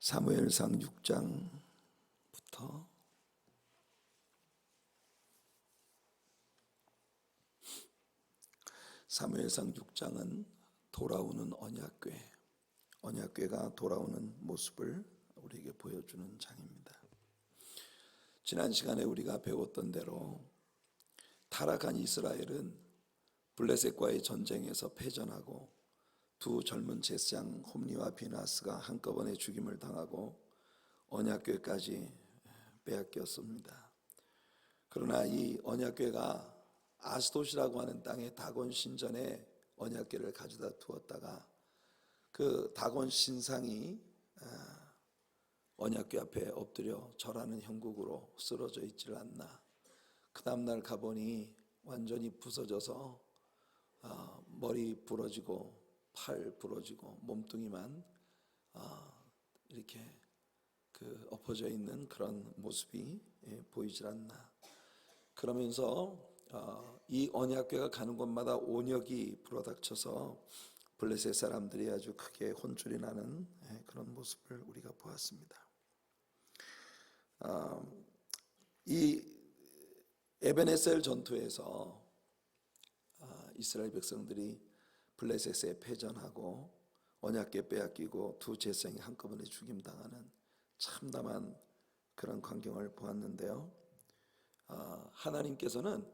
사무엘상 6장부터 사무엘상 6장은 돌아오는 언약궤가 돌아오는 모습을 우리에게 보여주는 장입니다. 지난 시간에 우리가 배웠던 대로 타락한 이스라엘은 블레셋과의 전쟁에서 패전하고 두 젊은 제사장 홈리와 비나스가 한꺼번에 죽임을 당하고 언약궤까지 빼앗겼습니다. 그러나 이 언약궤가 아스돗이라고 하는 땅의 다곤 신전에 언약궤를 가져다 두었다가 그 다곤 신상이 언약궤 앞에 엎드려 절하는 형국으로 쓰러져 있질 않나. 그 다음날 가보니 완전히 부서져서 머리 부러지고 팔 부러지고 몸뚱이만 이렇게 엎어져 있는 그런 모습이 보이질 않나. 그러면서 이 언약궤가 가는 곳마다 온역이 불어닥쳐서 블레셋 사람들이 아주 크게 혼쭐이 나는 그런 모습을 우리가 보았습니다. 이 에벤에셀 전투에서 이스라엘 백성들이 블레셋에 패전하고 언약궤 빼앗기고 두 제사장이 한꺼번에 죽임당하는 참담한 그런 광경을 보았는데요. 하나님께서는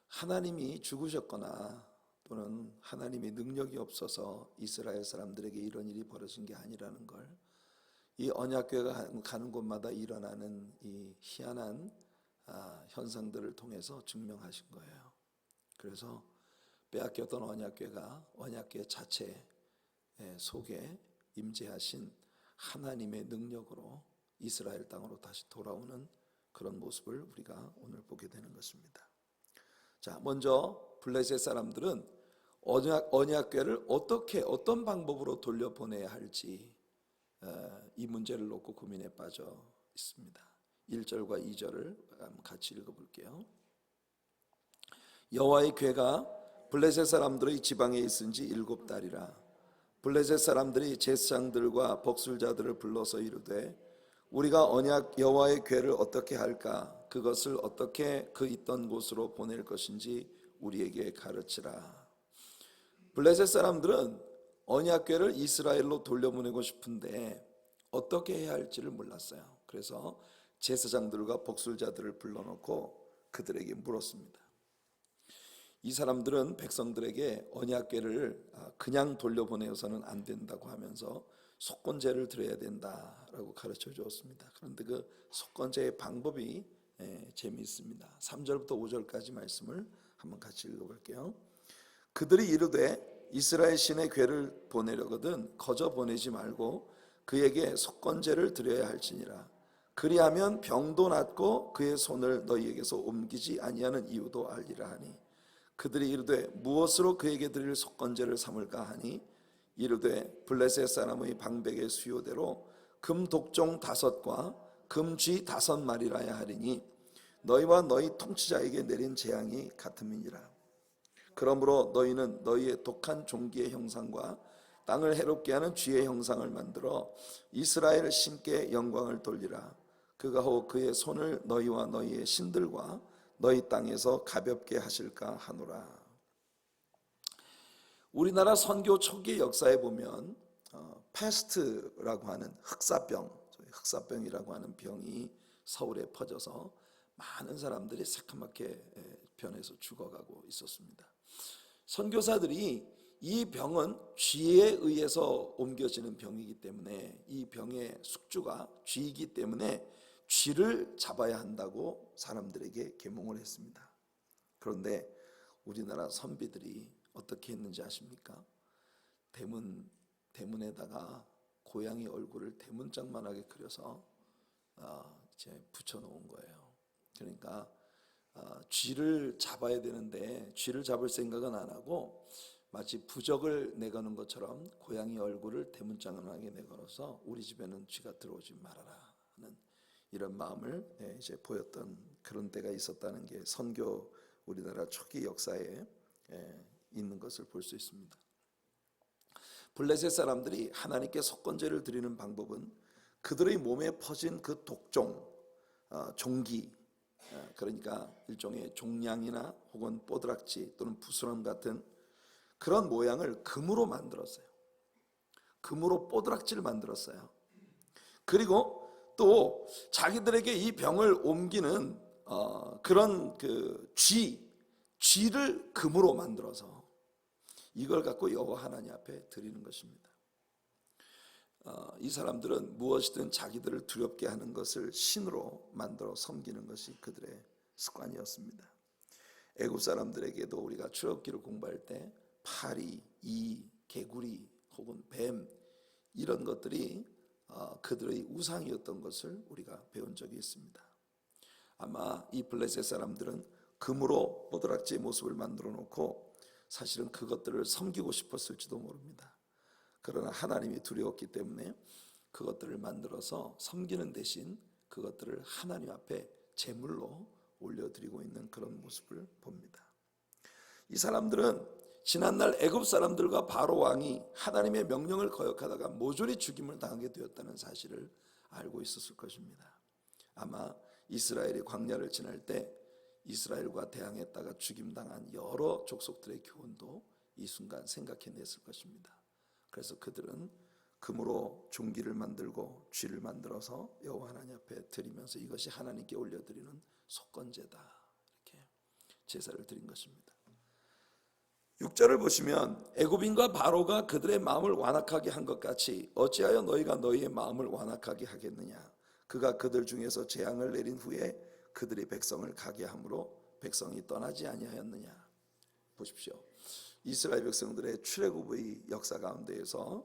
하나님이 죽으셨거나 또는 하나님의 능력이 없어서 이스라엘 사람들에게 이런 일이 벌어진 게 아니라는 걸, 이 언약궤가 가는 곳마다 일어나는 이 희한한 현상들을 통해서 증명하신 거예요. 그래서 빼앗겼던 언약궤 자체 속에 임재하신 하나님의 능력으로 이스라엘 땅으로 다시 돌아오는 그런 모습을 우리가 오늘 보게 되는 것입니다. 자, 먼저 블레셋 사람들은 언약궤를 어떤 방법으로 돌려보내야 할지 이 문제를 놓고 고민에 빠져 있습니다. 1절과 2절을 같이 읽어볼게요. 여호와의 궤가 블레셋 사람들의 지방에 있은 지 7달이라. 블레셋 사람들이 제사장들과 복술자들을 불러서 이르되 우리가 언약 여호와의 궤를 어떻게 할까? 그것을 어떻게 그 있던 곳으로 보낼 것인지 우리에게 가르치라. 블레셋 사람들은 언약궤를 이스라엘로 돌려보내고 싶은데 어떻게 해야 할지를 몰랐어요. 그래서 제사장들과 복술자들을 불러놓고 그들에게 물었습니다. 이 사람들은 백성들에게 언약궤를 그냥 돌려보내서는 안 된다고 하면서 속건제를 드려야 된다라고 가르쳐 주었습니다. 그런데 그 속건제의 방법이 재미있습니다. 3절부터 5절까지 말씀을 한번 같이 읽어볼게요. 그들이 이르되 이스라엘 신의 궤를 보내려거든 거저 보내지 말고 그에게 속건제를 드려야 할지니라. 그리하면 병도 낫고 그의 손을 너희에게서 옮기지 아니하는 이유도 알리라 하니 그들이 이르되 무엇으로 그에게 드릴 속건제를 삼을까 하니 이르되 블레셋 사람의 방백의 수요대로 금 독종 5과 금쥐 5마리라야 하리니 너희와 너희 통치자에게 내린 재앙이 같음이니라. 그러므로 너희는 너희의 독한 종기의 형상과 땅을 해롭게 하는 쥐의 형상을 만들어 이스라엘 신께 영광을 돌리라. 그가 혹 그의 손을 너희와 너희의 신들과 너희 땅에서 가볍게 하실까 하노라. 우리나라 선교 초기 역사에 보면 패스트라고 하는 흑사병이라고 하는 병이 서울에 퍼져서 많은 사람들이 새카맣게 변해서 죽어가고 있었습니다. 선교사들이 이 병은 쥐에 의해서 옮겨지는 병이기 때문에 이 병의 숙주가 쥐이기 때문에 쥐를 잡아야 한다고 사람들에게 계몽을 했습니다. 그런데 우리나라 선비들이 어떻게 했는지 아십니까? 대문에다가 고양이 얼굴을 대문짝만하게 그려서 이제 붙여놓은 거예요. 그러니까 쥐를 잡아야 되는데 쥐를 잡을 생각은 안 하고 마치 부적을 내거는 것처럼 고양이 얼굴을 대문짝만하게 내걸어서 우리 집에는 쥐가 들어오지 말아라 하는 이런 마음을 이제 보였던 그런 때가 있었다는 게 선교 우리나라 초기 역사에 있는 것을 볼 수 있습니다. 블레셋 사람들이 하나님께 속건제를 드리는 방법은 그들의 몸에 퍼진 그 독종, 종기, 그러니까 일종의 종양이나 혹은 뽀드락지 또는 부스럼 같은 그런 모양을 금으로 만들었어요. 금으로 뽀드락지를 만들었어요. 그리고 또 자기들에게 이 병을 옮기는 그런 그 쥐를 금으로 만들어서 이걸 갖고 여호와 하나님 앞에 드리는 것입니다. 이 사람들은 무엇이든 자기들을 두렵게 하는 것을 신으로 만들어 섬기는 것이 그들의 습관이었습니다. 애굽 사람들에게도 우리가 출애굽기를 공부할 때 파리, 이, 개구리 혹은 뱀 이런 것들이 그들의 우상이었던 것을 우리가 배운 적이 있습니다. 아마 이 블레셋 사람들은 금으로 뽀드락지의 모습을 만들어 놓고 사실은 그것들을 섬기고 싶었을지도 모릅니다. 그러나 하나님이 두려웠기 때문에 그것들을 만들어서 섬기는 대신 그것들을 하나님 앞에 제물로 올려드리고 있는 그런 모습을 봅니다. 이 사람들은 지난날 애굽 사람들과 바로 왕이 하나님의 명령을 거역하다가 모조리 죽임을 당하게 되었다는 사실을 알고 있었을 것입니다. 아마 이스라엘이 광야를 지날 때 이스라엘과 대항했다가 죽임당한 여러 족속들의 교훈도 이 순간 생각해냈을 것입니다. 그래서 그들은 금으로 종기를 만들고 쥐를 만들어서 여호와 하나님 앞에 드리면서 이것이 하나님께 올려드리는 속건제다 이렇게 제사를 드린 것입니다. 6절을 보시면 애굽인과 바로가 그들의 마음을 완악하게 한 것 같이 어찌하여 너희가 너희의 마음을 완악하게 하겠느냐. 그가 그들 중에서 재앙을 내린 후에 그들이 백성을 가게 함으로 백성이 떠나지 아니하였느냐. 보십시오. 이스라엘 백성들의 출애굽의 역사 가운데에서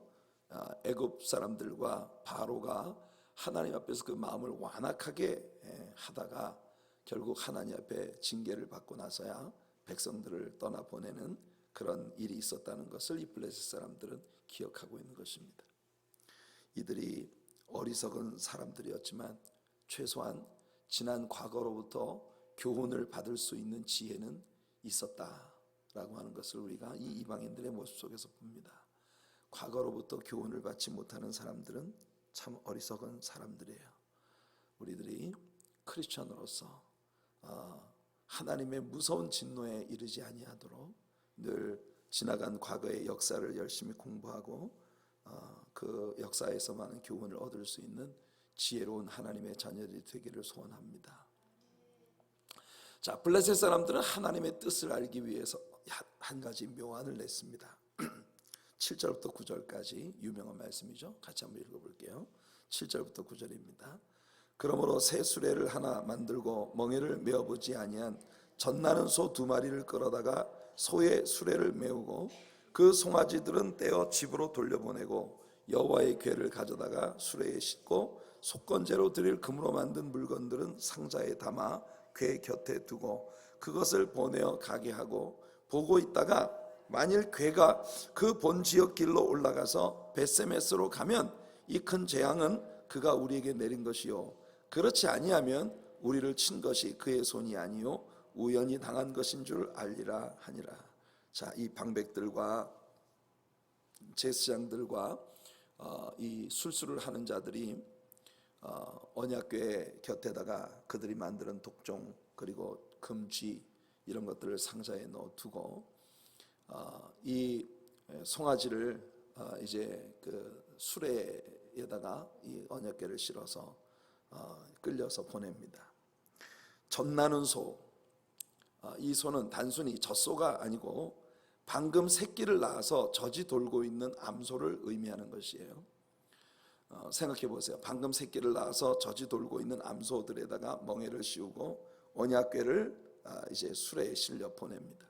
애굽 사람들과 바로가 하나님 앞에서 그 마음을 완악하게 하다가 결국 하나님 앞에 징계를 받고 나서야 백성들을 떠나보내는 그런 일이 있었다는 것을 이 블레셋 사람들은 기억하고 있는 것입니다. 이들이 어리석은 사람들이었지만 최소한 지난 과거로부터 교훈을 받을 수 있는 지혜는 있었다라고 하는 것을 우리가 이 이방인들의 모습 속에서 봅니다. 과거로부터 교훈을 받지 못하는 사람들은 참 어리석은 사람들이에요. 우리들이 크리스천으로서 하나님의 무서운 진노에 이르지 아니하도록 늘 지나간 과거의 역사를 열심히 공부하고 그 역사에서 많은 교훈을 얻을 수 있는 지혜로운 하나님의 자녀들이 되기를 소원합니다. 자, 블레셋 사람들은 하나님의 뜻을 알기 위해서 한 가지 묘안을 냈습니다. 7절부터 9절까지 유명한 말씀이죠. 같이 한번 읽어볼게요. 7절부터 9절입니다. 그러므로 새 수레를 하나 만들고 멍에를 메어보지 아니한 젖나는 소 2마리를 끌어다가 소의 수레를 메우고 그 송아지들은 떼어 집으로 돌려보내고 여호와의 궤를 가져다가 수레에 싣고 속건제로 드릴 금으로 만든 물건들은 상자에 담아 궤 곁에 두고 그것을 보내어 가게 하고 보고 있다가 만일 궤가 그 본 지역 길로 올라가서 벳세메스로 가면 이 큰 재앙은 그가 우리에게 내린 것이요 그렇지 아니하면 우리를 친 것이 그의 손이 아니요 우연히 당한 것인 줄 알리라 하니라. 자, 이 방백들과 제사장들과 이 술수를 하는 자들이 언약궤 곁에다가 그들이 만드는 독종 그리고 금쥐 이런 것들을 상자에 넣어두고 이 송아지를 이제 그 수레에다가 이 언약궤를 실어서 끌려서 보냅니다. 젖나는 소, 이 소는 단순히 젖소가 아니고 방금 새끼를 낳아서 젖이 돌고 있는 암소를 의미하는 것이에요. 생각해 보세요. 방금 새끼를 낳아서 젖이 돌고 있는 암소들에다가 멍에를 씌우고 언약궤를 이제 수레에 실려 보냅니다.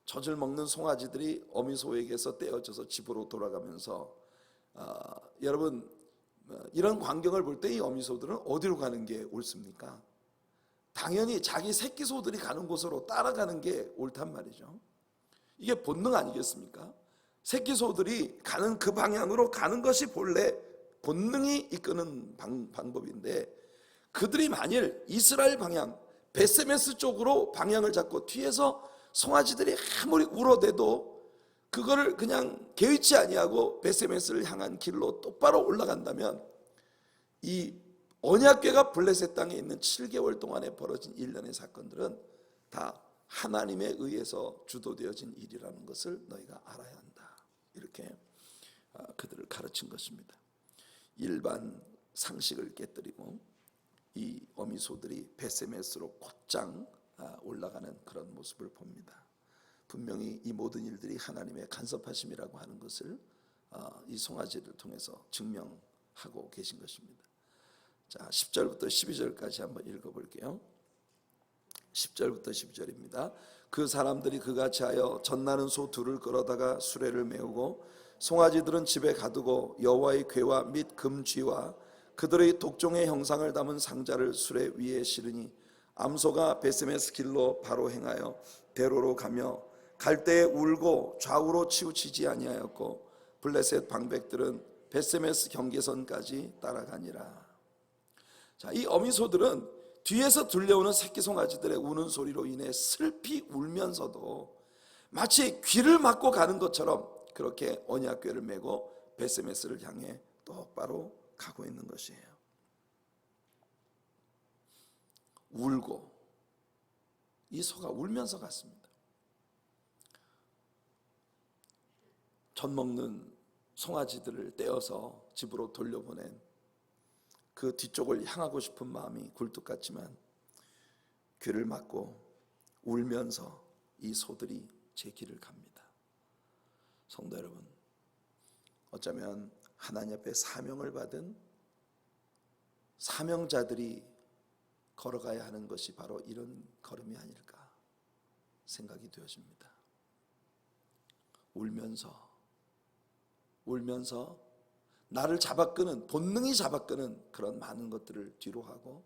젖을 먹는 송아지들이 어미소에게서 떼어져서 집으로 돌아가면서 여러분 이런 광경을 볼 때 이 어미소들은 어디로 가는 게 옳습니까? 당연히 자기 새끼 소들이 가는 곳으로 따라가는 게 옳단 말이죠. 이게 본능 아니겠습니까? 새끼 소들이 가는 그 방향으로 가는 것이 본래 본능이 이끄는 방법인데 그들이 만일 이스라엘 방향 벳세메스 쪽으로 방향을 잡고 뒤에서 송아지들이 아무리 울어대도 그거를 그냥 개의치 아니하고 벳세메스를 향한 길로 똑바로 올라간다면 이 언약궤가 블레셋 땅에 있는 7개월 동안에 벌어진 일련의 사건들은 다 하나님에 의해서 주도되어진 일이라는 것을 너희가 알아야 한다. 이렇게 그들을 가르친 것입니다. 일반 상식을 깨뜨리고 이 어미소들이 베세메스로 곧장 올라가는 그런 모습을 봅니다. 분명히 이 모든 일들이 하나님의 간섭하심이라고 하는 것을 이 송아지를 통해서 증명하고 계신 것입니다. 자, 10절부터 12절까지 한번 읽어볼게요. 10절부터 12절입니다. 그 사람들이 그같이 하여 젖나는 소 둘을 끌어다가 수레를 메우고 송아지들은 집에 가두고 여호와의 궤와 및 금쥐와 그들의 독종의 형상을 담은 상자를 수레 위에 실으니 암소가 베세메스 길로 바로 행하여 대로로 가며 갈 때에 울고 좌우로 치우치지 아니하였고 블레셋 방백들은 베세메스 경계선까지 따라가니라. 자, 이 어미소들은 뒤에서 들려오는 새끼 송아지들의 우는 소리로 인해 슬피 울면서도 마치 귀를 막고 가는 것처럼 그렇게 언약궤를 메고 베세메스를 향해 똑바로 가고 있는 것이에요. 울고, 이 소가 울면서 갔습니다. 젖 먹는 송아지들을 떼어서 집으로 돌려보낸 그 뒤쪽을 향하고 싶은 마음이 굴뚝 같지만 귀를 막고 울면서 이 소들이 제 길을 갑니다. 성도 여러분, 어쩌면 하나님 앞에 사명을 받은 사명자들이 걸어가야 하는 것이 바로 이런 걸음이 아닐까 생각이 되어집니다. 울면서 나를 잡아끄는, 본능이 잡아끄는 그런 많은 것들을 뒤로 하고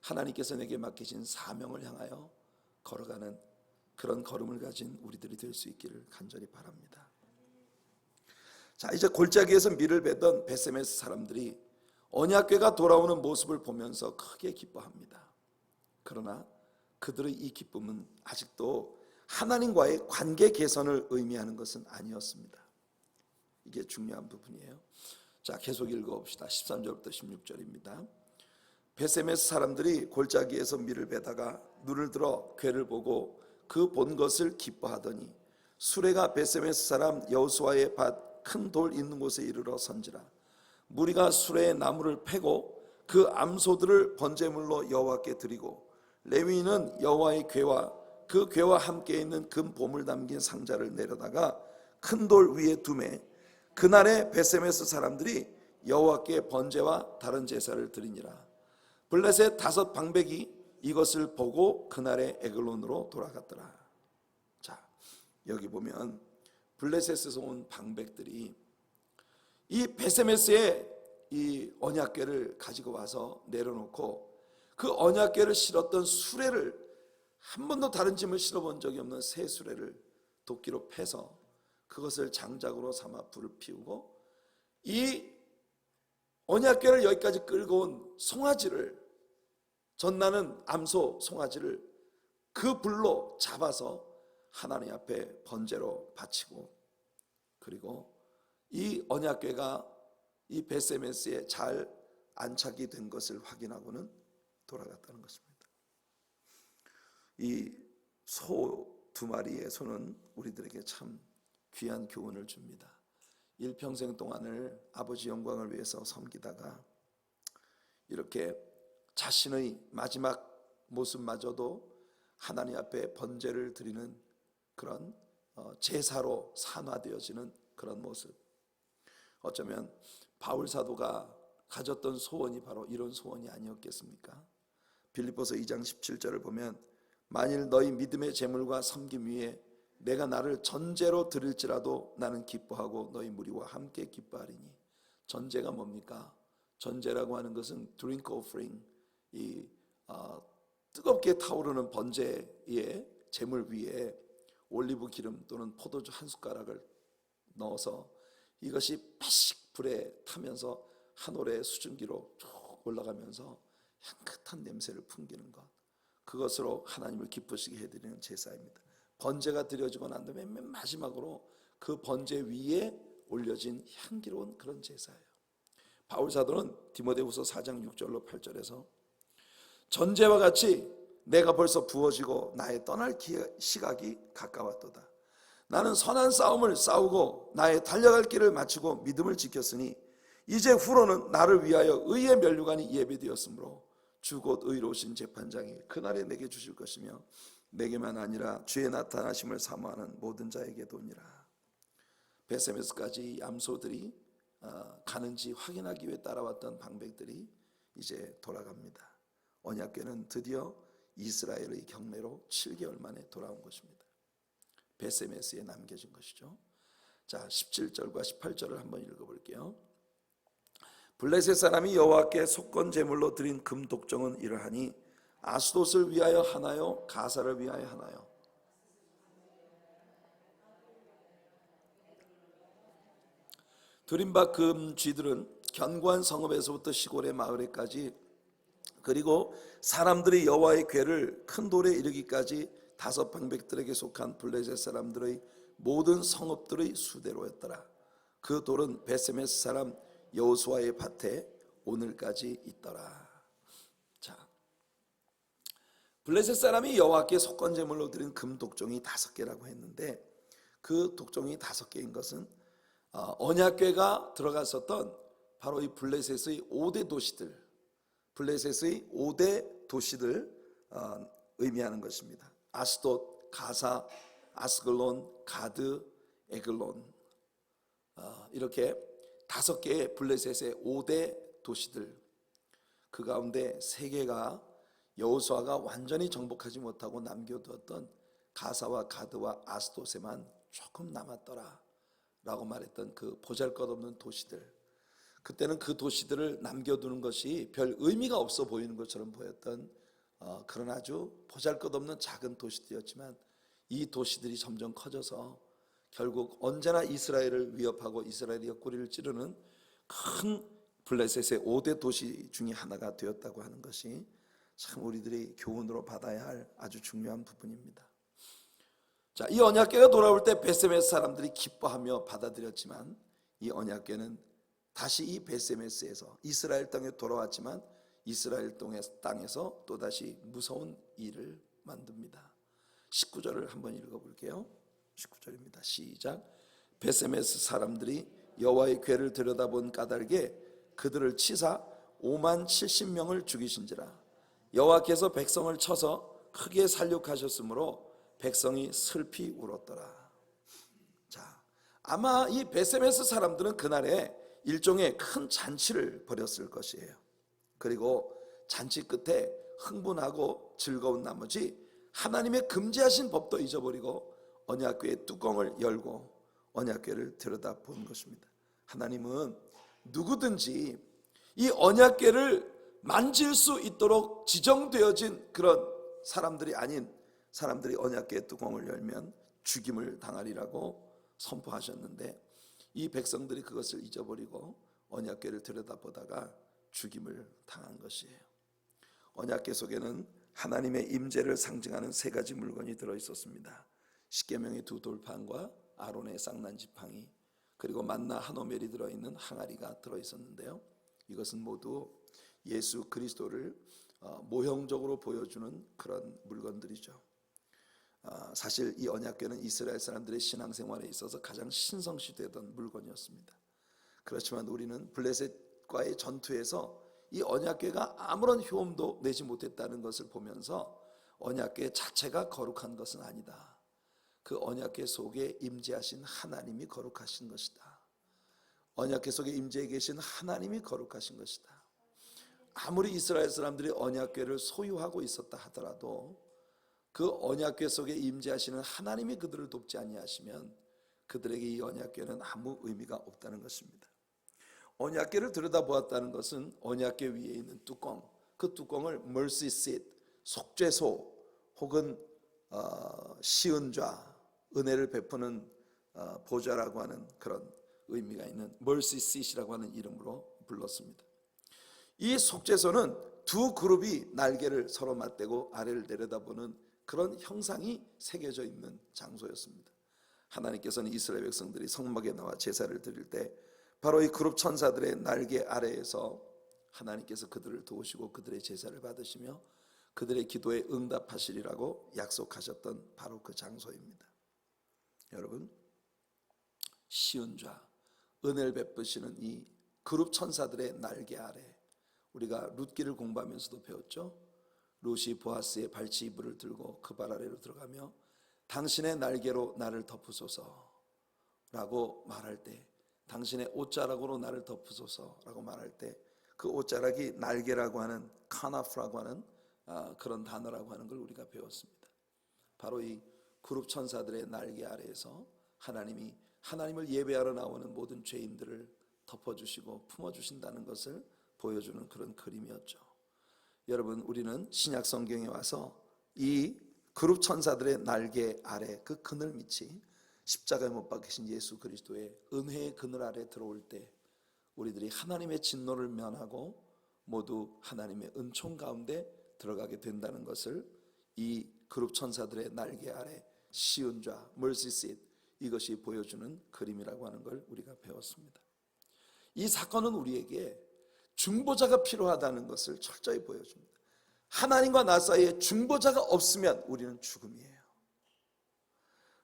하나님께서 내게 맡기신 사명을 향하여 걸어가는 그런 걸음을 가진 우리들이 될 수 있기를 간절히 바랍니다. 자, 이제 골짜기에서 밀을 베던 베세메스 사람들이 언약궤가 돌아오는 모습을 보면서 크게 기뻐합니다. 그러나 그들의 이 기쁨은 아직도 하나님과의 관계 개선을 의미하는 것은 아니었습니다. 이게 중요한 부분이에요. 자, 계속 읽어봅시다. 13절부터 16절입니다. 베세메스 사람들이 골짜기에서 밀을 베다가 눈을 들어 궤를 보고 그 본 것을 기뻐하더니 수레가 베세메스 사람 여호수아의 밭 큰 돌 있는 곳에 이르러 선지라. 무리가 수레의 나무를 패고 그 암소들을 번제물로 여호와께 드리고 레위인은 여호와의 궤와 그 궤와 함께 있는 금 보물 담긴 상자를 내려다가 큰 돌 위에 두매 그날에 베세메스 사람들이 여호와께 번제와 다른 제사를 드리니라. 블레셋 5 방백이 이것을 보고 그날에 에글론으로 돌아갔더라. 자, 여기 보면 블레셋에서 온 방백들이 이 베세메스의 이 언약궤를 가지고 와서 내려놓고 그 언약궤를 실었던 수레를, 한 번도 다른 짐을 실어본 적이 없는 새 수레를 도끼로 패서 그것을 장작으로 삼아 불을 피우고 이 언약궤를 여기까지 끌고 온 송아지를, 젖나는 암소 송아지를 그 불로 잡아서 하나님 앞에 번제로 바치고, 그리고 이 언약궤가 이 베세메스에 잘 안착이 된 것을 확인하고는 돌아갔다는 것입니다. 이 소 2마리의 소는 우리들에게 참 귀한 교훈을 줍니다. 일평생 동안을 아버지 영광을 위해서 섬기다가 이렇게 자신의 마지막 모습마저도 하나님 앞에 번제를 드리는 그런 제사로 산화되어지는 그런 모습, 어쩌면 바울 사도가 가졌던 소원이 바로 이런 소원이 아니었겠습니까? 빌립보서 2장 17절을 보면 만일 너희 믿음의 제물과 섬김 위에 내가 나를 전제로 드릴지라도 나는 기뻐하고 너희 무리와 함께 기뻐하리니. 전제가 뭡니까? 전제라고 하는 것은 drink offering, 이 뜨겁게 타오르는 번제의 제물 위에 올리브 기름 또는 포도주 한 숟가락을 넣어서 이것이 빠식 불에 타면서 한 올의 수증기로 쭉 올라가면서 향긋한 냄새를 풍기는 것, 그것으로 하나님을 기쁘시게 해드리는 제사입니다. 번제가 드려지고 난 다음에 맨 마지막으로 그 번제 위에 올려진 향기로운 그런 제사예요. 바울 사도는 디모데후서 4장 6절로 8절에서 전제와 같이 내가 벌써 부어지고 나의 떠날 시각이 가까웠도다. 나는 선한 싸움을 싸우고 나의 달려갈 길을 마치고 믿음을 지켰으니 이제 후로는 나를 위하여 의의 면류관이 예비되었으므로 주 곧 의로우신 재판장이 그날에 내게 주실 것이며 내게만 아니라 주의 나타나심을 사모하는 모든 자에게도니라. 베세메스까지 암소들이 가는지 확인하기 위해 따라왔던 방백들이 이제 돌아갑니다. 언약궤는 드디어 이스라엘의 경례로 7개월 만에 돌아온 것입니다. 베세메스에 남겨진 것이죠. 자, 17절과 18절을 한번 읽어볼게요. 블레셋 사람이 여호와께 속건 제물로 드린 금 독정은 이러하니 아스돗을 위하여 하나요? 가사를 위하여 하나요? 드린 바 금 쥐들은 견고한 성읍에서부터 시골의 마을에까지 그리고 사람들이 여호와의 궤를 큰 돌에 이르기까지 다섯 방백들에게 속한 블레셋 사람들의 모든 성읍들의 수대로였더라. 그 돌은 베세메스 사람 여호수아의 밭에 오늘까지 있더라. 자, 블레셋 사람이 여호와께 속건 제물로 드린 금 독종이 5개라고 했는데 그 독종이 5개인 것은 언약궤가 들어갔었던 바로 이 블레셋의 5대 도시들, 블레셋의 5대 도시들 의미하는 것입니다. 아스돗, 가사, 아스글론, 가드, 에글론, 이렇게 5개의 블레셋의 5대 도시들, 그 가운데 3개가 여호수아가 완전히 정복하지 못하고 남겨두었던 가사와 가드와 아스돗에만 조금 남았더라 라고 말했던 그 보잘것없는 도시들, 그때는 그 도시들을 남겨두는 것이 별 의미가 없어 보이는 것처럼 보였던 그런 아주 보잘것없는 작은 도시들이었지만 이 도시들이 점점 커져서 결국 언제나 이스라엘을 위협하고 이스라엘의 옆구리를 찌르는 큰 블레셋의 5대 도시 중에 하나가 되었다고 하는 것이 참 우리들이 교훈으로 받아야 할 아주 중요한 부분입니다. 자, 이 언약궤가 돌아올 때 베세메스 사람들이 기뻐하며 받아들였지만 이 언약궤는 다시 이 베세메스에서 이스라엘 땅에 돌아왔지만 이스라엘 땅에서 또다시 무서운 일을 만듭니다. 19절을 한번 읽어볼게요. 19절입니다. 시작. 베세메스 사람들이 여호와의 궤를 들여다본 까닭에 그들을 치사 5만 70명을 죽이신지라. 여호와께서 백성을 쳐서 크게 살육하셨으므로 백성이 슬피 울었더라. 자, 아마 이 베세메스 사람들은 그날에 일종의 큰 잔치를 벌였을 것이에요. 그리고 잔치 끝에 흥분하고 즐거운 나머지 하나님의 금지하신 법도 잊어버리고 언약궤의 뚜껑을 열고 언약궤를 들여다본 것입니다. 하나님은 누구든지 이 언약궤를 만질 수 있도록 지정되어진 그런 사람들이 아닌 사람들이 언약궤의 뚜껑을 열면 죽임을 당하리라고 선포하셨는데 이 백성들이 그것을 잊어버리고 언약궤를 들여다보다가 죽임을 당한 것이에요. 언약궤 속에는 하나님의 임재를 상징하는 3가지 물건이 들어있었습니다. 십계명의 2 돌판과 아론의 쌍난 지팡이, 그리고 만나 한 오멜이 들어있는 항아리가 들어있었는데요. 이것은 모두 예수 그리스도를 모형적으로 보여주는 그런 물건들이죠. 사실 이 언약궤는 이스라엘 사람들의 신앙생활에 있어서 가장 신성시되던 물건이었습니다. 그렇지만 우리는 블레셋과의 전투에서 이 언약궤가 아무런 효험도 내지 못했다는 것을 보면서 언약궤 자체가 거룩한 것은 아니다. 그 언약궤 속에 임재하신 하나님이 거룩하신 것이다. 언약궤 속에 임재해 계신 하나님이 거룩하신 것이다. 아무리 이스라엘 사람들이 언약궤를 소유하고 있었다 하더라도 그 언약궤 속에 임재하시는 하나님이 그들을 돕지 아니하시면 그들에게 이 언약궤는 아무 의미가 없다는 것입니다. 언약궤를 들여다보았다는 것은 언약궤 위에 있는 뚜껑, 그 뚜껑을 mercy seat, 속죄소 혹은 시은좌, 은혜를 베푸는 보좌라고 하는 그런 의미가 있는 mercy seat이라고 하는 이름으로 불렀습니다. 이 속죄소는 두 그룹이 날개를 서로 맞대고 아래를 내려다보는 그런 형상이 새겨져 있는 장소였습니다. 하나님께서는 이스라엘 백성들이 성막에 나와 제사를 드릴 때 바로 이 그룹 천사들의 날개 아래에서 하나님께서 그들을 도우시고 그들의 제사를 받으시며 그들의 기도에 응답하시리라고 약속하셨던 바로 그 장소입니다. 여러분, 시은좌, 은혜를 베푸시는 이 그룹 천사들의 날개 아래, 우리가 룻기를 공부하면서도 배웠죠. 룻이 보아스의 발치 이불을 들고 그 발 아래로 들어가며 당신의 날개로 나를 덮으소서라고 말할 때, 당신의 옷자락으로 나를 덮으소서라고 말할 때, 그 옷자락이 날개라고 하는 카나프라고 하는 그런 단어라고 하는 걸 우리가 배웠습니다. 바로 이 그룹 천사들의 날개 아래에서 하나님이 하나님을 예배하러 나오는 모든 죄인들을 덮어주시고 품어주신다는 것을 보여주는 그런 그림이었죠. 여러분, 우리는 신약 성경에 와서 이 그룹 천사들의 날개 아래 그 그늘 밑이 십자가에 못 박히신 예수 그리스도의 은혜의 그늘 아래 들어올 때 우리들이 하나님의 진노를 면하고 모두 하나님의 은총 가운데 들어가게 된다는 것을 이 그룹 천사들의 날개 아래 시은좌, mercy seat, 이것이 보여주는 그림이라고 하는 걸 우리가 배웠습니다. 이 사건은 우리에게 중보자가 필요하다는 것을 철저히 보여줍니다. 하나님과 나 사이에 중보자가 없으면 우리는 죽음이에요.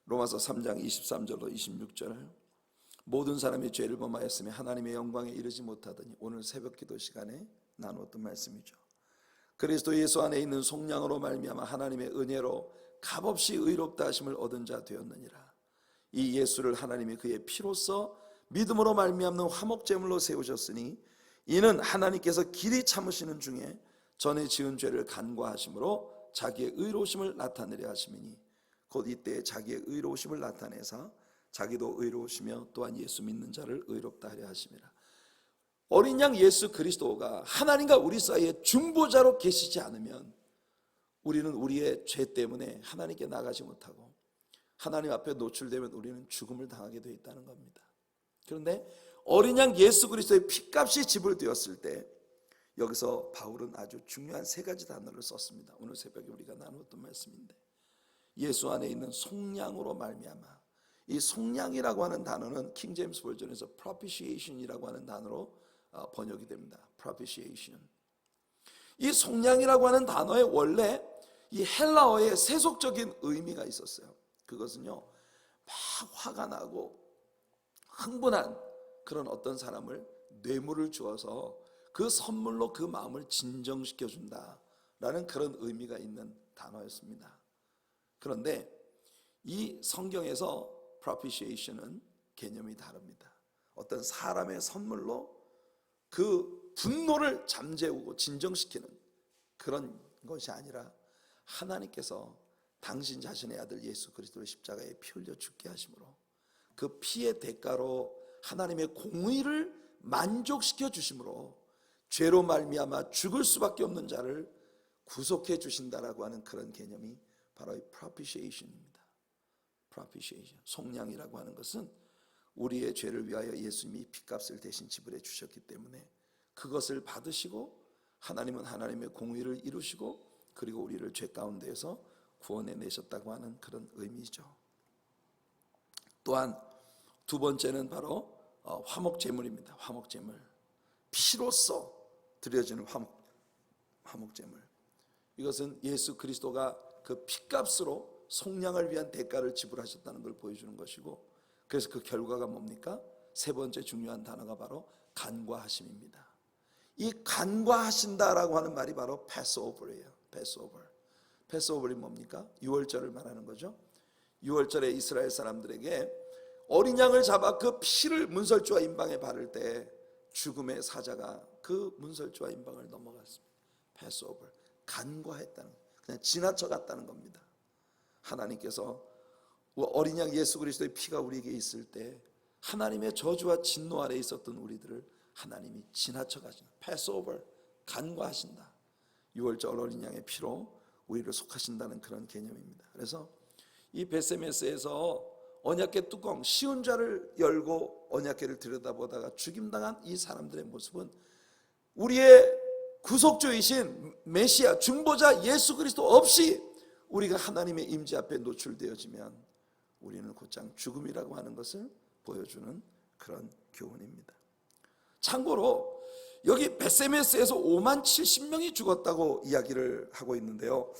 로마서 3장 23절로 26절, 모든 사람이 죄를 범하였으며 하나님의 영광에 이르지 못하더니, 오늘 새벽 기도 시간에 나누었던 말씀이죠. 그리스도 예수 안에 있는 속량으로 말미암아 하나님의 은혜로 값없이 의롭다 하심을 얻은 자 되었느니라. 이 예수를 하나님이 그의 피로써 믿음으로 말미암는 화목제물로 세우셨으니 이는 하나님께서 길이 참으시는 중에 전에 지은 죄를 간과하심으로 자기의 의로우심을 나타내려 하심이니 곧 이때 자기의 의로우심을 나타내사 자기도 의로우시며 또한 예수 믿는 자를 의롭다 하려 하심이라. 어린 양 예수 그리스도가 하나님과 우리 사이에 중보자로 계시지 않으면 우리는 우리의 죄 때문에 하나님께 나가지 못하고 하나님 앞에 노출되면 우리는 죽음을 당하게 되어 있다는 겁니다. 그런데 어린 양 예수 그리스도의 피값이 지불되었을 때 여기서 바울은 아주 중요한 세 가지 단어를 썼습니다. 오늘 새벽에 우리가 나누었던 말씀인데, 예수 안에 있는 속량으로 말미암아, 이 속량이라고 하는 단어는 킹 제임스 버전에서 propitiation이라고 하는 단어로 번역이 됩니다. propitiation. 이 속량이라고 하는 단어에 원래 이 헬라어의 세속적인 의미가 있었어요. 그것은요, 막 화가 나고 흥분한 그런 어떤 사람을 뇌물을 주어서 그 선물로 그 마음을 진정시켜 준다라는 그런 의미가 있는 단어였습니다. 그런데 이 성경에서 propitiation은 개념이 다릅니다. 어떤 사람의 선물로 그 분노를 잠재우고 진정시키는 그런 것이 아니라 하나님께서 당신 자신의 아들 예수 그리스도를 십자가에 피 흘려 죽게 하심으로 그 피의 대가로 하나님의 공의를 만족시켜 주심으로 죄로 말미암아 죽을 수밖에 없는 자를 구속해 주신다라고 하는 그런 개념이 바로 이 propitiation입니다. propitiation, 속량이라고 하는 것은 우리의 죄를 위하여 예수님이 피값을 대신 지불해 주셨기 때문에 그것을 받으시고 하나님은 하나님의 공의를 이루시고 그리고 우리를 죄 가운데에서 구원해 내셨다고 하는 그런 의미죠. 또한 두 번째는 바로 화목제물입니다. 화목제물, 피로써 드려지는 화목제물. 이것은 예수 그리스도가 그 피값으로 속량을 위한 대가를 지불하셨다는 걸 보여주는 것이고, 그래서 그 결과가 뭡니까? 세 번째 중요한 단어가 바로 간과하심입니다. 이 간과하신다라고 하는 말이 바로 패스오버예요. 패스오버이 뭡니까? 유월절을 말하는 거죠. 유월절에 이스라엘 사람들에게 어린 양을 잡아 그 피를 문설주와 임방에 바를 때 죽음의 사자가 그 문설주와 임방을 넘어갔습니다. 패스오버, 간과했다는, 그냥 지나쳐 갔다는 겁니다. 하나님께서 어린 양 예수 그리스도의 피가 우리에게 있을 때 하나님의 저주와 진노 아래 있었던 우리들을 하나님이 지나쳐 가시는, 패스오버, 간과하신다. 6월절 어린 양의 피로 우리를 속하신다는 그런 개념입니다. 그래서 이 베세메스에서 언약궤 뚜껑 시은좌를 열고 언약궤를 들여다보다가 죽임당한 이 사람들의 모습은 우리의 구속주이신 메시아 중보자 예수 그리스도 없이 우리가 하나님의 임재 앞에 노출되어지면 우리는 곧장 죽음이라고 하는 것을 보여주는 그런 교훈입니다. 참고로 여기 베세메스에서 5만 70명이 죽었다고 이야기를 하고 있는데요,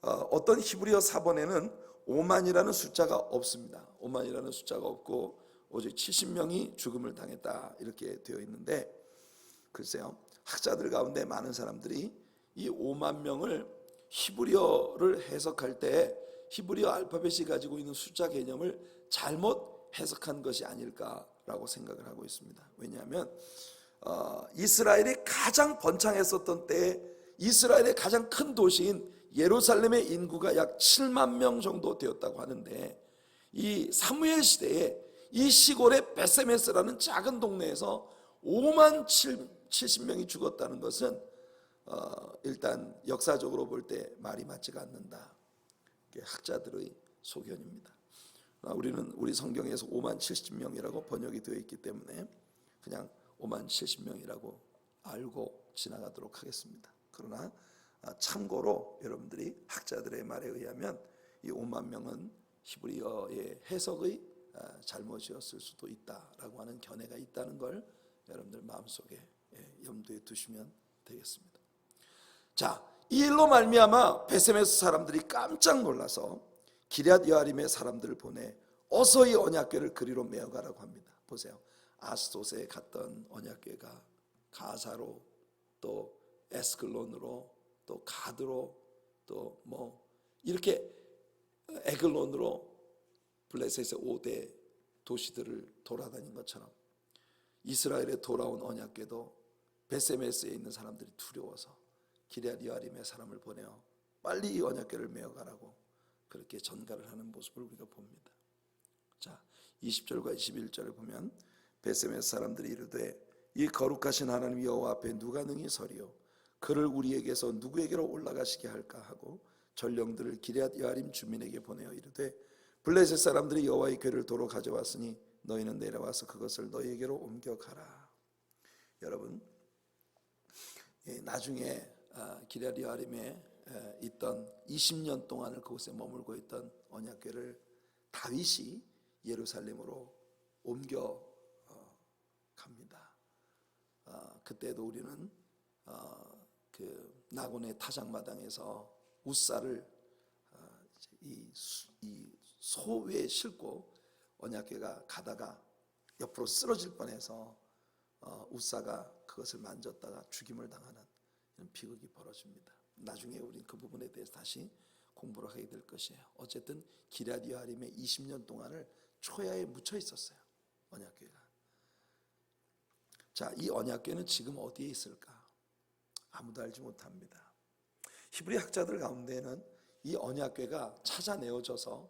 어떤 히브리어 사본에는 5만이라는 숫자가 없습니다. 5만이라는 숫자가 없고 오직 70명이 죽음을 당했다 이렇게 되어 있는데, 글쎄요, 학자들 가운데 많은 사람들이 이 5만 명을 히브리어를 해석할 때 히브리어 알파벳이 가지고 있는 숫자 개념을 잘못 해석한 것이 아닐까라고 생각을 하고 있습니다. 왜냐하면 이스라엘이 가장 번창했었던 때에 이스라엘의 가장 큰 도시인 예루살렘의 인구가 약 7만 명 정도 되었다고 하는데, 이 사무엘 시대에 이 시골의 베세메스라는 작은 동네에서 5만 70명이 죽었다는 것은 일단 역사적으로 볼 때 말이 맞지가 않는다. 이게 학자들의 소견입니다. 우리는 우리 성경에서 5만 70명이라고 번역이 되어 있기 때문에 그냥 5만 70명이라고 알고 지나가도록 하겠습니다. 그러나 참고로 여러분들이 학자들의 말에 의하면 이 5만 명은 히브리어의 해석의 잘못이었을 수도 있다라고 하는 견해가 있다는 걸 여러분들 마음속에 염두에 두시면 되겠습니다. 자, 이 일로 말미암아 베세메스 사람들이 깜짝 놀라서 기럇 여아림의 사람들을 보내 어서 이 언약궤를 그리로 메어가라고 합니다. 보세요, 아스돗에 갔던 언약궤가 가사로, 또 에스클론으로, 또 가드로, 또 뭐 이렇게 에글론으로 블레셋의 5대 도시들을 돌아다닌 것처럼 이스라엘에 돌아온 언약궤도 베세메스에 있는 사람들이 두려워서 기럇 여아림의 사람을 보내어 빨리 이 언약궤를 메어가라고 그렇게 전가를 하는 모습을 우리가 봅니다. 자, 20절과 21절을 보면 베세메스 사람들이 이르되 이 거룩하신 하나님 여호와 앞에 누가 능히 서리요 그를 우리에게서 누구에게로 올라가시게 할까 하고 전령들을 기럇 여아림 주민에게 보내어 이르되 블레셋 사람들이 여호와의 궤를 도로 가져왔으니 너희는 내려와서 그것을 너희에게로 옮겨가라. 여러분, 나중에 기럇 여아림에 있던 20년 동안을 그곳에 머물고 있던 언약궤를 다윗이 예루살렘으로 옮겨 갑니다. 그때도 우리는 그 나곤의 타작마당에서 우사를 이 소위에 싣고 언약궤가 가다가 옆으로 쓰러질 뻔해서 우사가 그것을 만졌다가 죽임을 당하는 이런 비극이 벌어집니다. 나중에 우리는 그 부분에 대해서 다시 공부를 하게 될 것이에요. 어쨌든 기럇 여아림에 20년 동안을 초야에 묻혀 있었어요, 언약궤가. 자, 이 언약궤는 지금 어디에 있을까? 아무도 알지 못합니다. 히브리 학자들 가운데는 이 언약궤가 찾아내어져서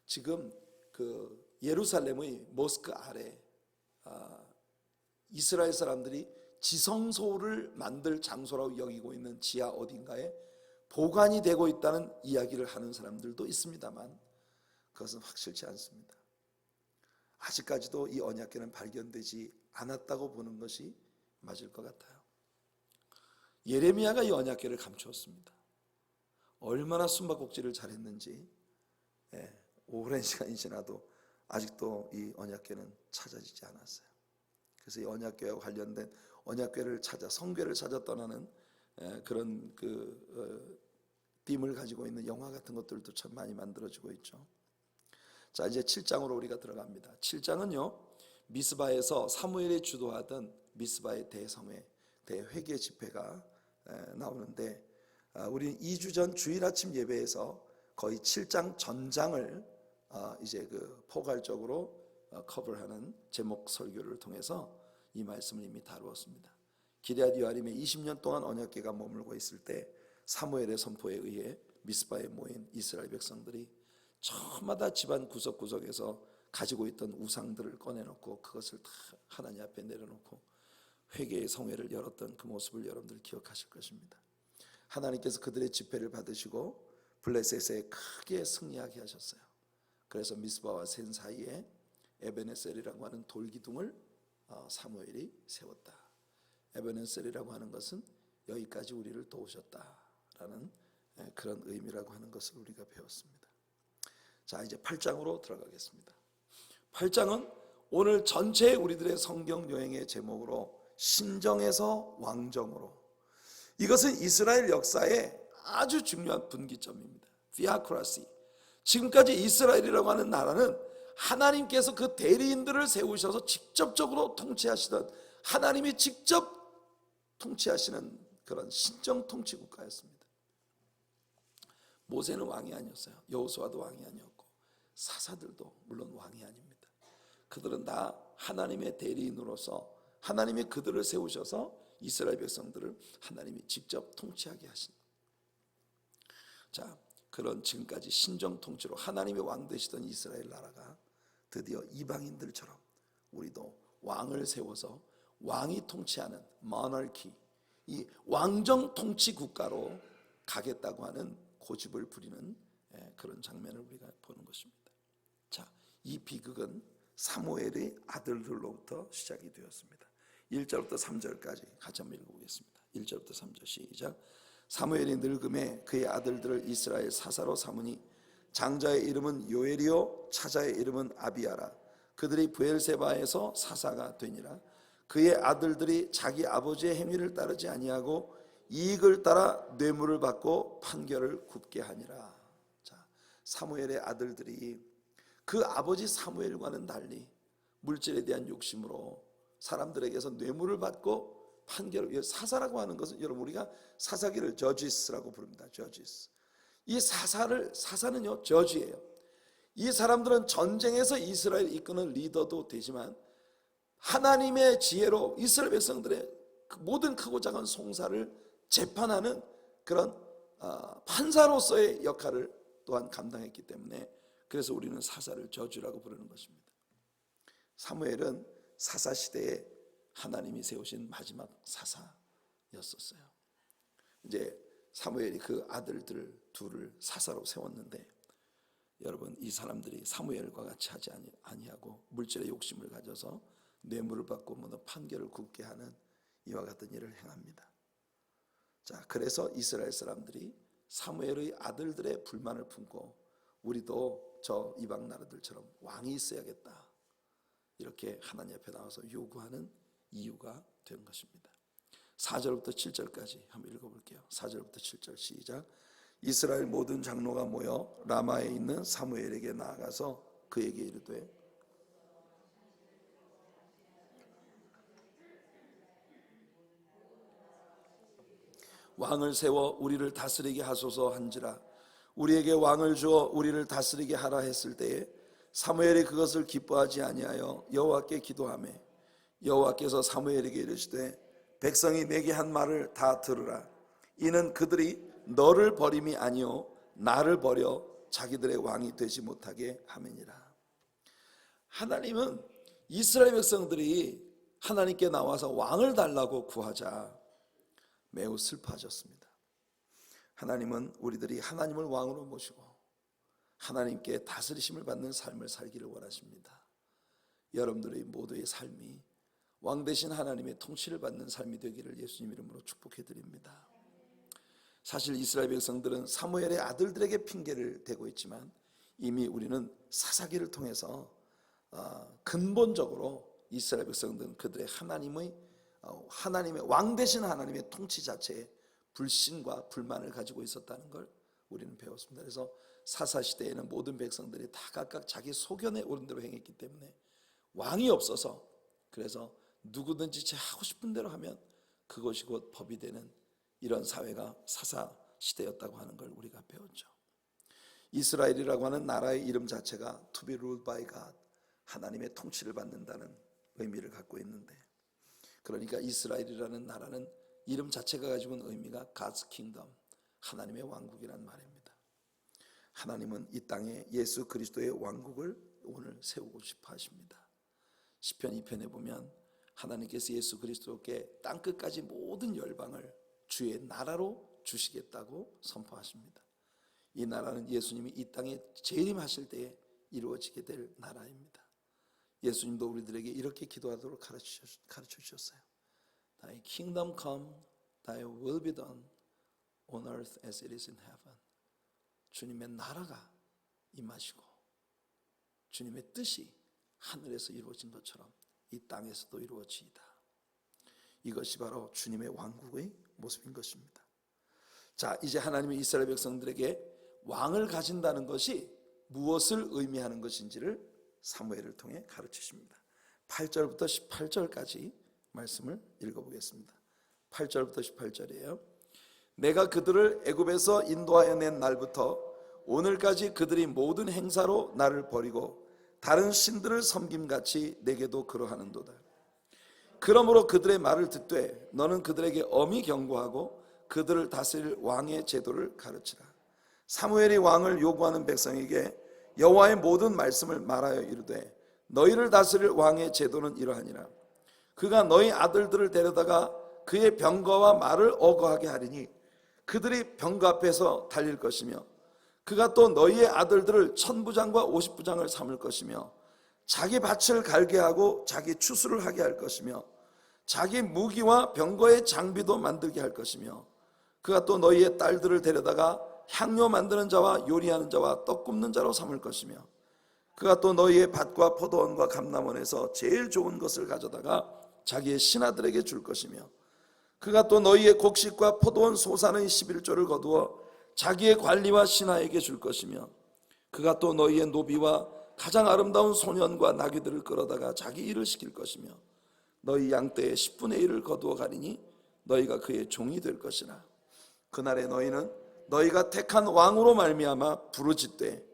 지금 그 예루살렘의 모스크 아래 이스라엘 사람들이 지성소를 만들 장소라고 여기고 있는 지하 어딘가에 보관이 되고 있다는 이야기를 하는 사람들도 있습니다만 그것은 확실치 않습니다. 아직까지도 이 언약궤는 발견되지 않았다고 보는 것이 맞을 것 같아요. 예레미야가 이 언약궤를 감추었습니다. 얼마나 숨바꼭질을 잘했는지 오랜 시간이 지나도 아직도 이 언약궤는 찾아지지 않았어요. 그래서 이 언약궤와 관련된 언약궤를 찾아 성궤를 찾아 떠나는 그런 빔을 가지고 있는 영화 같은 것들도 참 많이 만들어지고 있죠. 자, 이제 7장으로 우리가 들어갑니다. 7장은요, 미스바에서 사무엘이 주도하던 미스바의 대성회, 대회개 집회가 나오는데, 우리는 2주 전 주일 아침 예배에서 거의 7장 전장을 이제 포괄적으로 커버하는 제목 설교를 통해서 이 말씀을 이미 다루었습니다. 기럇 여아림에 20년 동안 언약궤가 머물고 있을 때 사무엘의 선포에 의해 미스바에 모인 이스라엘 백성들이 저마다 집안 구석구석에서 가지고 있던 우상들을 꺼내놓고 그것을 다 하나님 앞에 내려놓고 회개의 성회를 열었던 그 모습을 여러분들 기억하실 것입니다. 하나님께서 그들의 집회를 받으시고 블레셋에 크게 승리하게 하셨어요. 그래서 미스바와 센 사이에 에베네셀이라고 하는 돌기둥을 사무엘이 세웠다. 에베네셀이라고 하는 것은 여기까지 우리를 도우셨다라는 그런 의미라고 하는 것을 우리가 배웠습니다. 자, 이제 8장으로 들어가겠습니다. 8장은 오늘 전체 우리들의 성경 여행의 제목으로 신정에서 왕정으로. 이것은 이스라엘 역사의 아주 중요한 분기점입니다. 디아크라시. 지금까지 이스라엘이라고 하는 나라는 하나님께서 그 대리인들을 세우셔서 직접적으로 통치하시던, 하나님이 직접 통치하시는 그런 신정 통치 국가였습니다. 모세는 왕이 아니었어요. 여호수아도 왕이 아니었고 사사들도 물론 왕이 아닙니다. 그들은 다 하나님의 대리인으로서 하나님이 그들을 세우셔서 이스라엘 백성들을 하나님이 직접 통치하게 하신, 자, 그런 지금까지 신정 통치로 하나님의 왕 되시던 이스라엘 나라가 드디어 이방인들처럼 우리도 왕을 세워서 왕이 통치하는 모나키, 이 왕정 통치 국가로 가겠다고 하는 고집을 부리는 그런 장면을 우리가 보는 것입니다. 자, 이 비극은 사무엘의 아들들로부터 시작이 되었습니다. 1절부터 3절까지 같이 한번 읽어보겠습니다. 1절부터 3절 시작. 사무엘이 늙음에 그의 아들들을 이스라엘 사사로 삼으니 장자의 이름은 요엘이요 차자의 이름은 아비야라. 그들이 브엘세바에서 사사가 되니라. 그의 아들들이 자기 아버지의 행위를 따르지 아니하고 이익을 따라 뇌물을 받고 판결을 굽게 하니라. 자, 사무엘의 아들들이 그 아버지 사무엘과는 달리 물질에 대한 욕심으로 사람들에게서 뇌물을 받고 판결을, 사사라고 하는 것은 여러분 우리가 사사기를 저지스라고 부릅니다. 저지스. 이 사사는요 저지예요. 이 사람들은 전쟁에서 이스라엘 이끄는 리더도 되지만 하나님의 지혜로 이스라엘 백성들의 모든 크고 작은 송사를 재판하는 그런 판사로서의 역할을 또한 감당했기 때문에 그래서 우리는 사사를 저주라고 부르는 것입니다. 사무엘은 사사 시대에 하나님이 세우신 마지막 사사였었어요. 이제 사무엘이 그 아들들 둘을 사사로 세웠는데 여러분 이 사람들이 사무엘과 같이 하지 아니하고 물질의 욕심을 가져서 뇌물을 받고 판결을 굽게 하는 이와 같은 일을 행합니다. 자, 그래서 이스라엘 사람들이 사무엘의 아들들의 불만을 품고 우리도 저 이방 나라들처럼 왕이 있어야겠다 이렇게 하나님 앞에 나와서 요구하는 이유가 된 것입니다. 4절부터 7절까지 한번 읽어볼게요. 4절부터 7절 시작. 이스라엘 모든 장로가 모여 라마에 있는 사무엘에게 나아가서 그에게 이르되 왕을 세워 우리를 다스리게 하소서 한지라. 우리에게 왕을 주어 우리를 다스리게 하라 했을 때에 사무엘이 그것을 기뻐하지 아니하여 여호와께 기도하매 여호와께서 사무엘에게 이르시되 백성이 내게 한 말을 다 들으라. 이는 그들이 너를 버림이 아니요 나를 버려 자기들의 왕이 되지 못하게 함이니라. 하나님은 이스라엘 백성들이 하나님께 나와서 왕을 달라고 구하자 매우 슬퍼하셨습니다. 하나님은 우리들이 하나님을 왕으로 모시고 하나님께 다스리심을 받는 삶을 살기를 원하십니다. 여러분들의 모두의 삶이 왕 되신 하나님의 통치를 받는 삶이 되기를 예수님 이름으로 축복해 드립니다. 사실 이스라엘 백성들은 사무엘의 아들들에게 핑계를 대고 있지만 이미 우리는 사사기를 통해서 근본적으로 이스라엘 백성들은 그들의 하나님의 왕 되신 하나님의 통치 자체에 불신과 불만을 가지고 있었다는 걸 우리는 배웠습니다. 그래서 사사시대에는 모든 백성들이 다 각각 자기 소견에 옳은 대로 행했기 때문에 왕이 없어서 그래서 누구든지 제 하고 싶은 대로 하면 그것이 곧 법이 되는 이런 사회가 사사시대였다고 하는 걸 우리가 배웠죠. 이스라엘이라고 하는 나라의 이름 자체가 to be ruled by God, 하나님의 통치를 받는다는 의미를 갖고 있는데 그러니까 이스라엘이라는 나라는 이름 자체가 가지고 있는 의미가 God's kingdom, 하나님의 왕국이란 말입니다. 하나님은 이 땅에 예수 그리스도의 왕국을 오늘 세우고 싶어 하십니다. 시편 2편에 보면 하나님께서 예수 그리스도께 땅끝까지 모든 열방을 주의 나라로 주시겠다고 선포하십니다. 이 나라는 예수님이 이 땅에 재림하실 때에 이루어지게 될 나라입니다. 예수님도 우리들에게 이렇게 기도하도록 가르쳐 주셨어요. Thy kingdom come, thy will be done on earth as it is in heaven. 주님의 나라가 임하시고 주님의 뜻이 하늘에서 이루어진 것처럼 이 땅에서도 이루어지이다. 이것이 바로 주님의 왕국의 모습인 것입니다. 자, 이제 하나님이 이스라엘 백성들에게 왕을 가진다는 것이 무엇을 의미하는 것인지를 사무엘을 통해 가르치십니다. 8절부터 18절까지 말씀을 읽어보겠습니다. 8절부터 18절이에요. 내가 그들을 애굽에서 인도하여 낸 날부터 오늘까지 그들이 모든 행사로 나를 버리고 다른 신들을 섬김같이 내게도 그러하는도다. 그러므로 그들의 말을 듣되 너는 그들에게 엄히 경고하고 그들을 다스릴 왕의 제도를 가르치라. 사무엘이 왕을 요구하는 백성에게 여호와의 모든 말씀을 말하여 이르되 너희를 다스릴 왕의 제도는 이러하니라. 그가 너희 아들들을 데려다가 그의 병거와 말을 어거하게 하리니 그들이 병거 앞에서 달릴 것이며 그가 또 너희의 아들들을 1000부장과 50부장을 삼을 것이며 자기 밭을 갈게 하고 자기 추수를 하게 할 것이며 자기 무기와 병거의 장비도 만들게 할 것이며 그가 또 너희의 딸들을 데려다가 향료 만드는 자와 요리하는 자와 떡 굽는 자로 삼을 것이며 그가 또 너희의 밭과 포도원과 감람원에서 제일 좋은 것을 가져다가 자기의 신하들에게 줄 것이며 그가 또 너희의 곡식과 포도원 소산의 11조를 거두어 자기의 관리와 신하에게 줄 것이며 그가 또 너희의 노비와 가장 아름다운 소년과 나귀들을 끌어다가 자기 일을 시킬 것이며 너희 양떼의 10분의 1을 거두어 가리니 너희가 그의 종이 될 것이라. 그날에 너희는 너희가 택한 왕으로 말미암아 부르짖되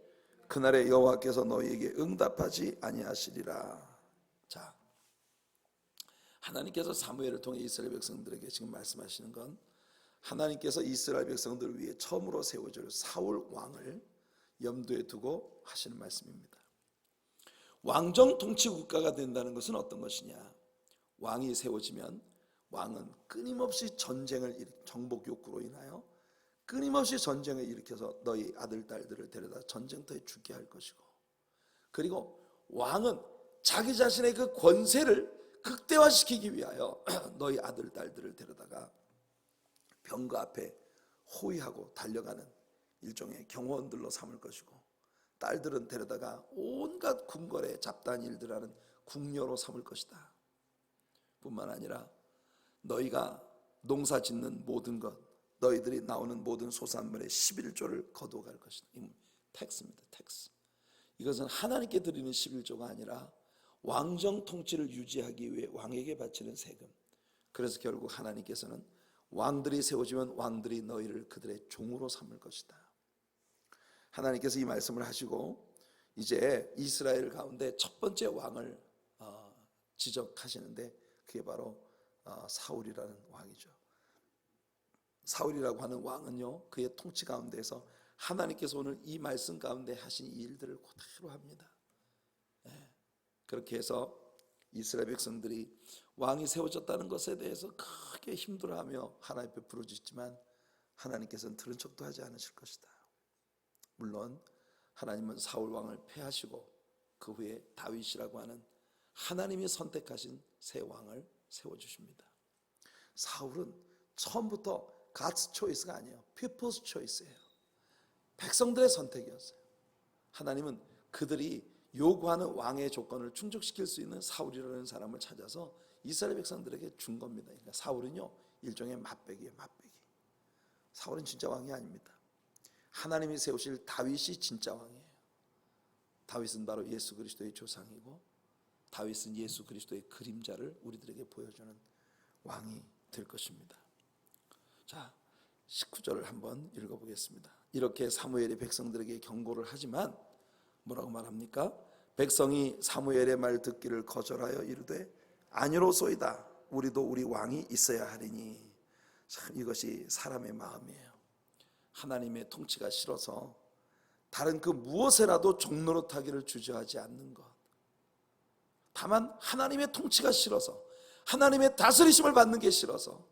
그날에 여호와께서 너희에게 응답하지 아니하시리라. 자, 하나님께서 사무엘을 통해 이스라엘 백성들에게 지금 말씀하시는 건 하나님께서 이스라엘 백성들을 위해 처음으로 세워줄 사울 왕을 염두에 두고 하시는 말씀입니다. 왕정 통치 국가가 된다는 것은 어떤 것이냐? 왕이 세워지면 왕은 끊임없이 정복 욕구로 인하여 끊임없이 전쟁을 일으켜서 너희 아들 딸들을 데려다 전쟁터에 죽게 할 것이고, 그리고 왕은 자기 자신의 그 권세를 극대화시키기 위하여 너희 아들 딸들을 데려다가 병거 앞에 호위하고 달려가는 일종의 경호원들로 삼을 것이고, 딸들은 데려다가 온갖 궁궐에 잡다한 일들 하는 궁녀로 삼을 것이다. 뿐만 아니라 너희가 농사 짓는 모든 것, 너희들이 나오는 모든 소산물의 11조를 거두어 갈 것이다. 이 텍스입니다. 텍스. 이것은 하나님께 드리는 11조가 아니라 왕정 통치를 유지하기 위해 왕에게 바치는 세금. 그래서 결국 하나님께서는 왕들이 세워지면 왕들이 너희를 그들의 종으로 삼을 것이다. 하나님께서 이 말씀을 하시고 이제 이스라엘 가운데 첫 번째 왕을 지적하시는데 그게 바로 사울이라는 왕이죠. 사울이라고 하는 왕은요, 그의 통치 가운데에서 하나님께서 오늘 이 말씀 가운데 하신 이 일들을 그대로 합니다. 그렇게 해서 이스라엘 백성들이 왕이 세워졌다는 것에 대해서 크게 힘들어하며 하나님 앞에 부르짖지만 하나님께서는 들은 척도 하지 않으실 것이다. 물론 하나님은 사울 왕을 패하시고 그 후에 다윗이라고 하는 하나님이 선택하신 새 왕을 세워주십니다. 사울은 처음부터 God's choice가 아니에요. People's choice예요. 백성들의 선택이었어요. 하나님은 그들이 요구하는 왕의 조건을 충족시킬 수 있는 사울이라는 사람을 찾아서 이스라엘 백성들에게 준 겁니다. 그러니까 사울은요, 일종의 맛배기예요. 맛배기. 사울은 진짜 왕이 아닙니다. 하나님이 세우실 다윗이 진짜 왕이에요. 다윗은 바로 예수 그리스도의 조상이고 다윗은 예수 그리스도의 그림자를 우리들에게 보여주는 왕이 될 것입니다. 자, 19절을 한번 읽어보겠습니다. 이렇게 사무엘이 백성들에게 경고를 하지만 뭐라고 말합니까? 백성이 사무엘의 말 듣기를 거절하여 이르되 아니로소이다. 우리도 우리 왕이 있어야 하리니. 참 이것이 사람의 마음이에요. 하나님의 통치가 싫어서 다른 그 무엇에라도 종노릇하기를 주저하지 않는 것. 다만 하나님의 통치가 싫어서, 하나님의 다스리심을 받는 게 싫어서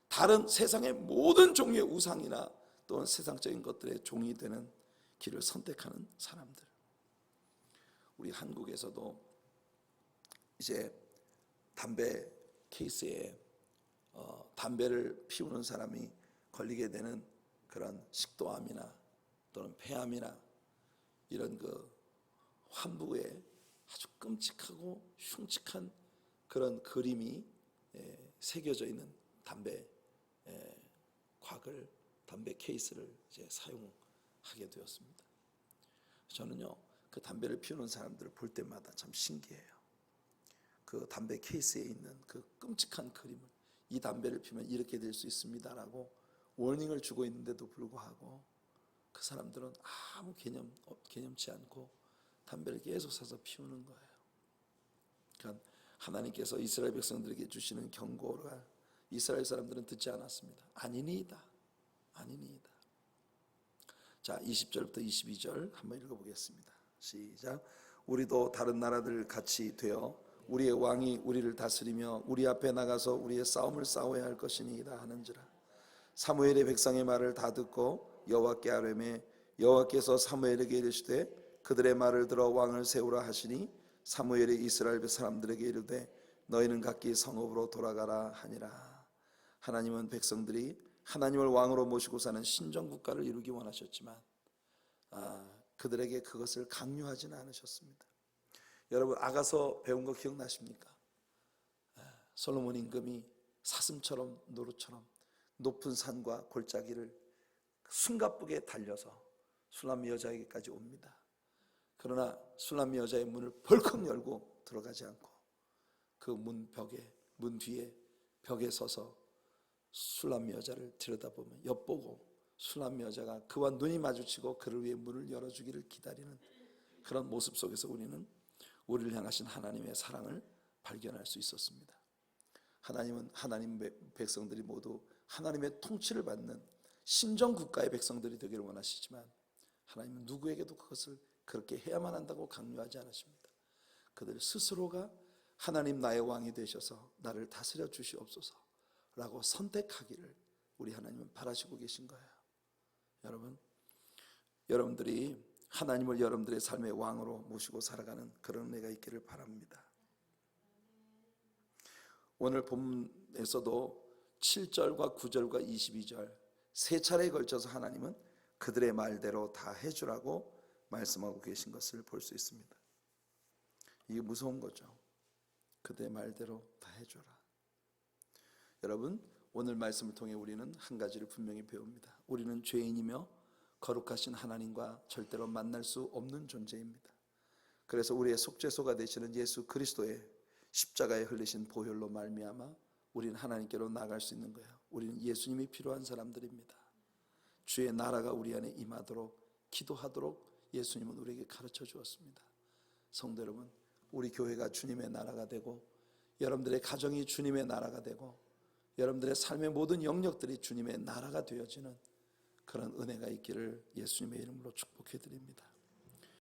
다른 세상의 모든 종류의 우상이나 또는 세상적인 것들의 종이 되는 길을 선택하는 사람들. 우리 한국에서도 이제 담배 케이스에 담배를 피우는 사람이 걸리게 되는 그런 식도암이나 또는 폐암이나 이런 그 환부에 아주 끔찍하고 흉측한 그런 그림이 새겨져 있는 담배 곽을, 담배 케이스를 이제 사용하게 되었습니다. 저는요, 그 담배를 피우는 사람들을 볼 때마다 참 신기해요. 그 담배 케이스에 있는 그 끔찍한 그림을, 이 담배를 피우면 이렇게 될 수 있습니다라고 워닝을 주고 있는데도 불구하고 그 사람들은 아무 개념치 않고 담배를 계속 사서 피우는 거예요. 그러니까 하나님께서 이스라엘 백성들에게 주시는 경고를 이스라엘 사람들은 듣지 않았습니다. 아니니이다. 아니니이다. 자, 20절부터 22절 한번 읽어보겠습니다. 시작. 우리도 다른 나라들 같이 되어 우리의 왕이 우리를 다스리며 우리 앞에 나가서 우리의 싸움을 싸워야 할 것이니이다 하는지라. 사무엘의 백성의 말을 다 듣고 여호와께 아뢰매 여호와께서 사무엘에게 이르시되 그들의 말을 들어 왕을 세우라 하시니 사무엘이 이스라엘 사람들에게 이르되 너희는 각기 성읍으로 돌아가라 하니라. 하나님은 백성들이 하나님을 왕으로 모시고 사는 신정국가를 이루기 원하셨지만 그들에게 그것을 강요하지는 않으셨습니다. 여러분, 아가서 배운 거 기억나십니까? 솔로몬 임금이 사슴처럼 노루처럼 높은 산과 골짜기를 숨가쁘게 달려서 술람미 여자에게까지 옵니다. 그러나 술람미 여자의 문을 벌컥 열고 들어가지 않고 그 문 뒤에 벽에 서서 술람미 여자를 들여다보면 엿보고 술람미 여자가 그와 눈이 마주치고 그를 위해 문을 열어주기를 기다리는 그런 모습 속에서 우리는 우리를 향하신 하나님의 사랑을 발견할 수 있었습니다. 하나님은 하나님 백성들이 모두 하나님의 통치를 받는 신정국가의 백성들이 되기를 원하시지만 하나님은 누구에게도 그것을 그렇게 해야만 한다고 강요하지 않으십니다. 그들 스스로가 하나님 나의 왕이 되셔서 나를 다스려 주시옵소서 라고 선택하기를 우리 하나님은 바라시고 계신 거예요. 여러분들이 하나님을 여러분들의 삶의 왕으로 모시고 살아가는 그런 은혜가 있기를 바랍니다. 오늘 본문에서도 7절과 9절과 22절 세 차례에 걸쳐서 하나님은 그들의 말대로 다 해주라고 말씀하고 계신 것을 볼 수 있습니다. 이게 무서운 거죠. 그들의 말대로 다 해줘라. 여러분, 오늘 말씀을 통해 우리는 한 가지를 분명히 배웁니다. 우리는 죄인이며 거룩하신 하나님과 절대로 만날 수 없는 존재입니다. 그래서 우리의 속죄소가 되시는 예수 그리스도의 십자가에 흘리신 보혈로 말미암아 우리는 하나님께로 나갈 수 있는 거예요. 우리는 예수님이 필요한 사람들입니다. 주의 나라가 우리 안에 임하도록 기도하도록 예수님은 우리에게 가르쳐 주었습니다. 성도 여러분, 우리 교회가 주님의 나라가 되고 여러분들의 가정이 주님의 나라가 되고 여러분들의 삶의 모든 영역들이 주님의 나라가 되어지는 그런 은혜가 있기를 예수님의 이름으로 축복해 드립니다.